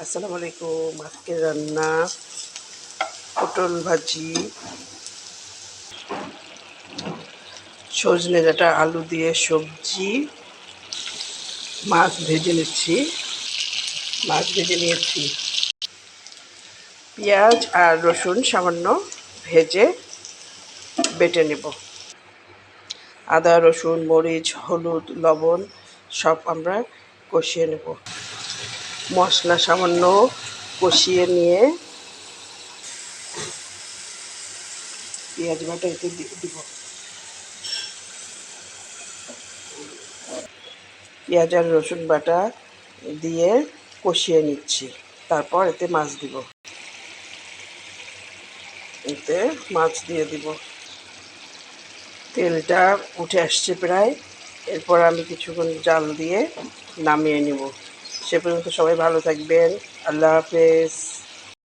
আসসালামু আলাইকুম। আজকে রান্না পটল ভাজি, সজনে ডাঁটা আলু দিয়ে সবজি, মাছ ভেজে নিচ্ছি। পেঁয়াজ আর রসুন সামান্য ভেজে বেটে নেব। আদা, রসুন, মরিচ, হলুদ, লবণ সব আমরা কষিয়ে নেব। মশলা সামান্য কষিয়ে নিয়ে পেঁয়াজ বাটা এতে দিব। পেঁয়াজ আর রসুন বাটা দিয়ে কষিয়ে নিচ্ছি। তারপর এতে মাছ দিব। এতে মাছ দিয়ে দিব। তেলটা উঠে আসছে প্রায়। এরপর আমি কিছুক্ষণ জাল দিয়ে নামিয়ে নেব। সে পর্যন্ত সবাই ভালো থাকবেন। আল্লাহ হাফেজ।